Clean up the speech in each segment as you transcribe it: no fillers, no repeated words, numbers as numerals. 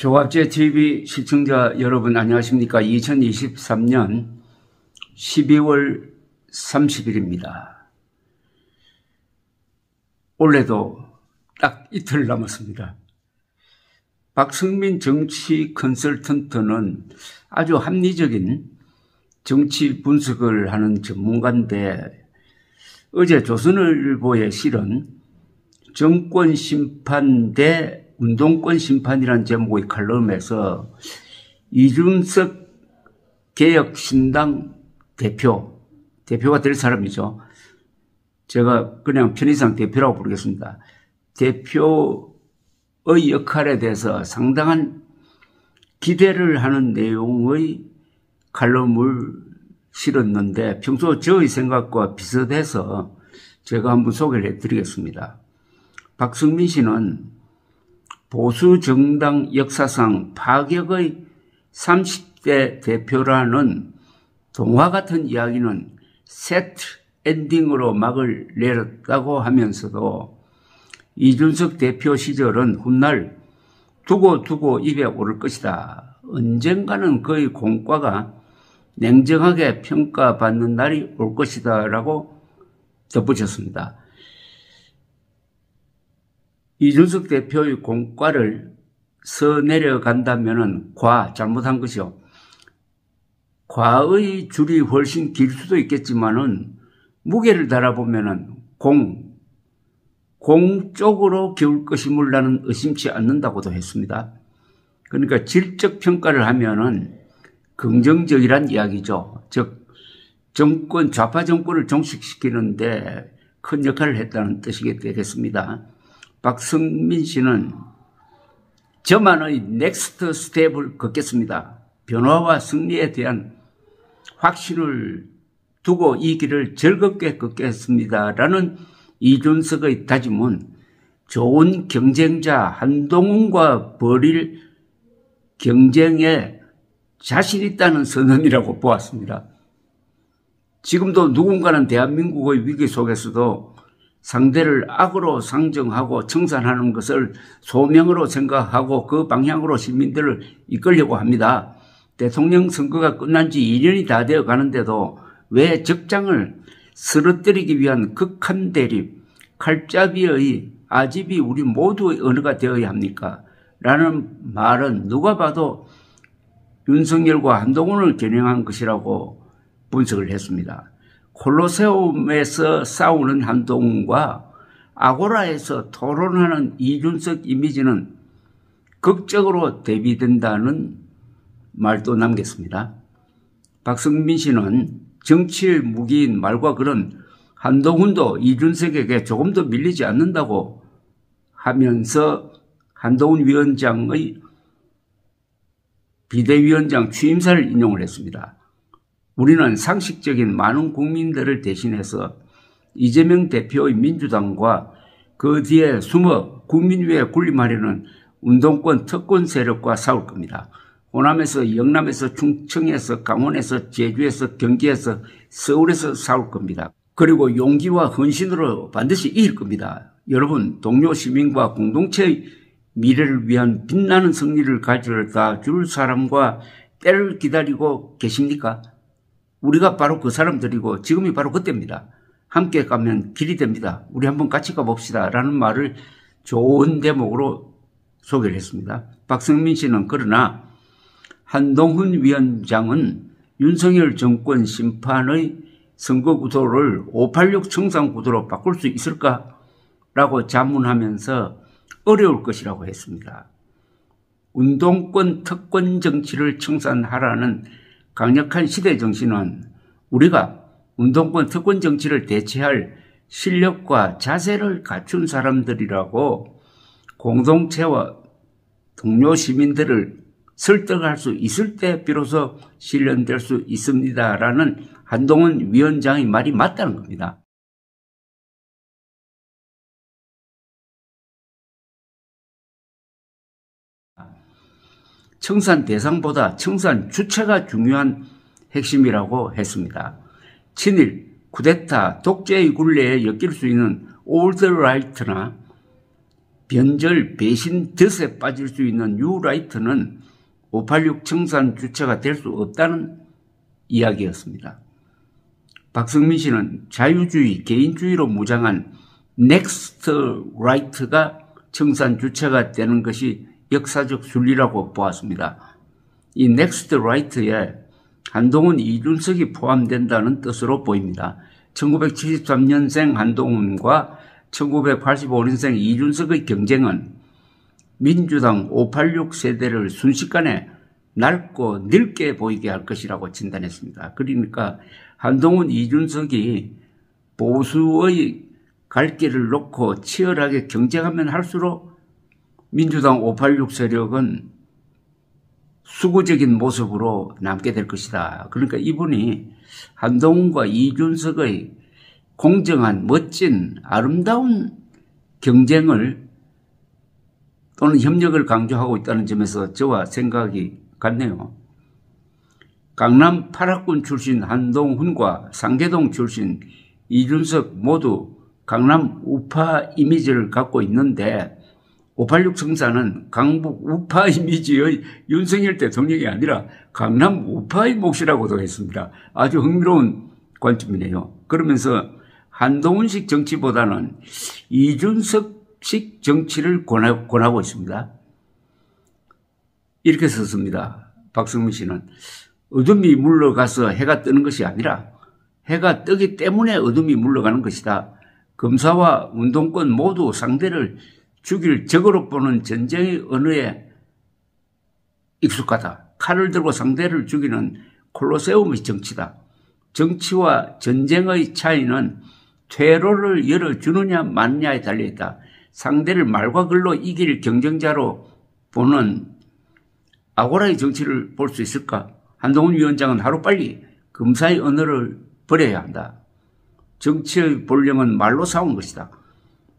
조갑제TV 시청자 여러분 안녕하십니까. 2023년 12월 30일입니다. 올해도 딱 이틀 남았습니다. 박승민 정치 컨설턴트는 아주 합리적인 정치 분석을 하는 전문가인데 어제 조선일보에 실은 정권 심판 대 운동권 심판이라는 제목의 칼럼에서 이준석 개혁신당 대표가 될 사람이죠. 제가 그냥 편의상 대표라고 부르겠습니다. 대표의 역할에 대해서 상당한 기대를 하는 내용의 칼럼을 실었는데 평소 저의 생각과 비슷해서 제가 한번 소개를 해드리겠습니다. 박승민 씨는 보수 정당 역사상 파격의 30대 대표라는 동화 같은 이야기는 세트 엔딩으로 막을 내렸다고 하면서도 이준석 대표 시절은 훗날 두고 입에 오를 것이다. 언젠가는 그의 공과가 냉정하게 평가받는 날이 올 것이다 라고 덧붙였습니다. 이준석 대표의 공과를 써내려간다면 잘못한 것이요. 과의 줄이 훨씬 길 수도 있겠지만은 무게를 달아보면은 공 쪽으로 기울 것임을 나는 의심치 않는다고도 했습니다. 그러니까 질적 평가를 하면은 긍정적이란 이야기죠. 즉, 좌파 정권을 종식시키는데 큰 역할을 했다는 뜻이 되겠습니다. 박승민 씨는 저만의 넥스트 스텝을 걷겠습니다. 변화와 승리에 대한 확신을 두고 이 길을 즐겁게 걷겠습니다. 라는 이준석의 다짐은 좋은 경쟁자 한동훈과 벌일 경쟁에 자신 있다는 선언이라고 보았습니다. 지금도 누군가는 대한민국의 위기 속에서도 상대를 악으로 상정하고 청산하는 것을 소명으로 생각하고 그 방향으로 시민들을 이끌려고 합니다. 대통령 선거가 끝난 지 2년이 다 되어 가는데도 왜 적장을 쓰러뜨리기 위한 극한 대립, 칼잡이의 아집이 우리 모두의 언어가 되어야 합니까? 라는 말은 누가 봐도 윤석열과 한동훈을 겨냥한 것이라고 분석을 했습니다. 콜로세움에서 싸우는 한동훈과 아고라에서 토론하는 이준석 이미지는 극적으로 대비된다는 말도 남겼습니다. 박승민 씨는 정치의 무기인 말과 글은 한동훈도 이준석에게 조금 더 밀리지 않는다고 하면서 한동훈 위원장의 비대위원장 취임사를 인용을 했습니다. 우리는 상식적인 많은 국민들을 대신해서 이재명 대표의 민주당과 그 뒤에 숨어 국민 위에 군림하려는 운동권 특권 세력과 싸울 겁니다. 호남에서, 영남에서, 충청에서, 강원에서, 제주에서, 경기에서, 서울에서 싸울 겁니다. 그리고 용기와 헌신으로 반드시 이길 겁니다. 여러분, 동료 시민과 공동체의 미래를 위한 빛나는 승리를 가져다 줄 사람과 때를 기다리고 계십니까? 우리가 바로 그 사람들이고 지금이 바로 그때입니다. 함께 가면 길이 됩니다. 우리 한번 같이 가봅시다. 라는 말을 좋은 대목으로 소개를 했습니다. 박승민 씨는 그러나 한동훈 위원장은 윤석열 정권 심판의 선거 구도를 586 청산 구도로 바꿀 수 있을까? 라고 자문하면서 어려울 것이라고 했습니다. 운동권 특권 정치를 청산하라는 강력한 시대 정신은 우리가 운동권 특권 정치를 대체할 실력과 자세를 갖춘 사람들이라고 공동체와 동료 시민들을 설득할 수 있을 때 비로소 실현될 수 있습니다라는 한동훈 위원장의 말이 맞다는 겁니다. 청산 대상보다 청산 주체가 중요한 핵심이라고 했습니다. 친일, 쿠데타, 독재의 굴레에 엮일 수 있는 올드 라이트나 변절, 배신, 덫에 빠질 수 있는 뉴라이트는 586 청산 주체가 될 수 없다는 이야기였습니다. 박성민 씨는 자유주의, 개인주의로 무장한 넥스트 라이트가 청산 주체가 되는 것이 역사적 순리라고 보았습니다. 이 넥스트 라이트에 한동훈, 이준석이 포함된다는 뜻으로 보입니다. 1973년생 한동훈과 1985년생 이준석의 경쟁은 민주당 586 세대를 순식간에 낡고 늙게 보이게 할 것이라고 진단했습니다. 그러니까 한동훈, 이준석이 보수의 갈 길을 놓고 치열하게 경쟁하면 할수록 민주당 586 세력은 수구적인 모습으로 남게 될 것이다. 그러니까 이분이 한동훈과 이준석의 공정한, 멋진, 아름다운 경쟁을 또는 협력을 강조하고 있다는 점에서 저와 생각이 같네요. 강남 8학군 출신 한동훈과 상계동 출신 이준석 모두 강남 우파 이미지를 갖고 있는데 586 청산은 강북 우파 이미지의 윤석열 대통령이 아니라 강남 우파의 몫이라고도 했습니다. 아주 흥미로운 관점이네요. 그러면서 한동훈식 정치보다는 이준석식 정치를 권하고 있습니다. 이렇게 썼습니다. 박성민 씨는 어둠이 물러가서 해가 뜨는 것이 아니라 해가 뜨기 때문에 어둠이 물러가는 것이다. 검사와 운동권 모두 상대를 죽일 적으로 보는 전쟁의 언어에 익숙하다. 칼을 들고 상대를 죽이는 콜로세움의 정치다. 정치와 전쟁의 차이는 퇴로를 열어주느냐 마느냐에 달려있다. 상대를 말과 글로 이길 경쟁자로 보는 아고라의 정치를 볼 수 있을까? 한동훈 위원장은 하루빨리 검사의 언어를 버려야 한다. 정치의 본령은 말로 싸우는 것이다.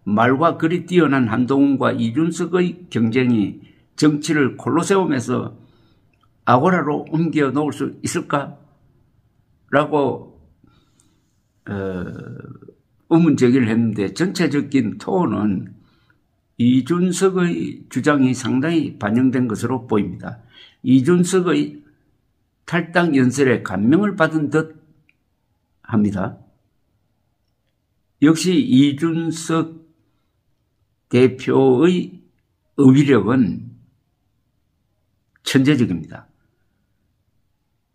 말과 글이 뛰어난 한동훈과 이준석의 경쟁이 정치를 콜로세움에서 아고라로 옮겨 놓을 수 있을까? 라고 의문 제기를 했는데 전체적인 톤은 이준석의 주장이 상당히 반영된 것으로 보입니다. 이준석의 탈당 연설에 감명을 받은 듯 합니다. 역시 이준석 대표의 어휘력은 천재적입니다.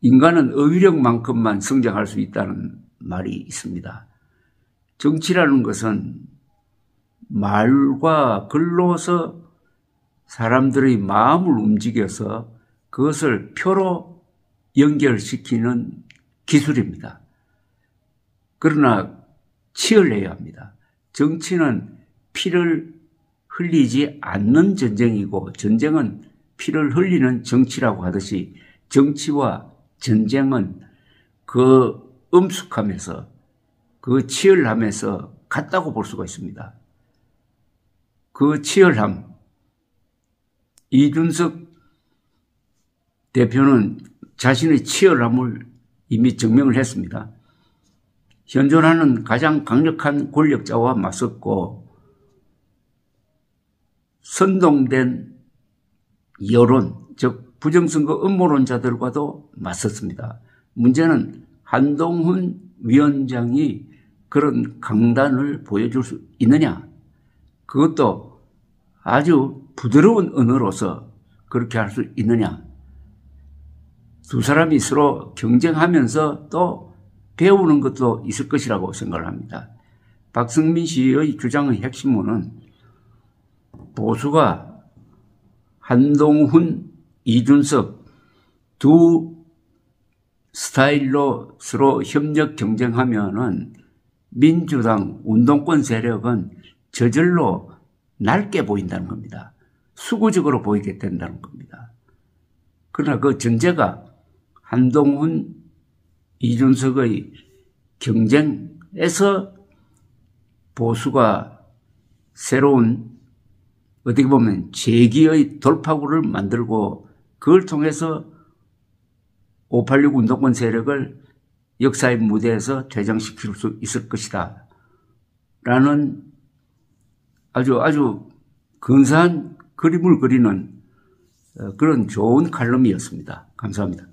인간은 어휘력만큼만 성장할 수 있다는 말이 있습니다. 정치라는 것은 말과 글로서 사람들의 마음을 움직여서 그것을 표로 연결시키는 기술입니다. 그러나 치열해야 합니다. 정치는 피를 흘리지 않는 전쟁이고 전쟁은 피를 흘리는 정치라고 하듯이 정치와 전쟁은 그 엄숙함에서 그 치열함에서 같다고 볼 수가 있습니다. 그 치열함, 이준석 대표는 자신의 치열함을 이미 증명을 했습니다. 현존하는 가장 강력한 권력자와 맞섰고 선동된 여론, 즉 부정선거 음모론자들과도 맞섰습니다. 문제는 한동훈 위원장이 그런 강단을 보여줄 수 있느냐? 그것도 아주 부드러운 언어로서 그렇게 할 수 있느냐? 두 사람이 서로 경쟁하면서 또 배우는 것도 있을 것이라고 생각을 합니다. 박성민 씨의 주장의 핵심은 보수가 한동훈, 이준석 두 스타일로 서로 협력 경쟁하면은 민주당 운동권 세력은 저절로 낡게 보인다는 겁니다. 수구적으로 보이게 된다는 겁니다. 그러나 그 전제가 한동훈, 이준석의 경쟁에서 보수가 새로운 어떻게 보면 재기의 돌파구를 만들고 그걸 통해서 586 운동권 세력을 역사의 무대에서 퇴장시킬 수 있을 것이다. 라는 아주 근사한 그림을 그리는 그런 좋은 칼럼이었습니다. 감사합니다.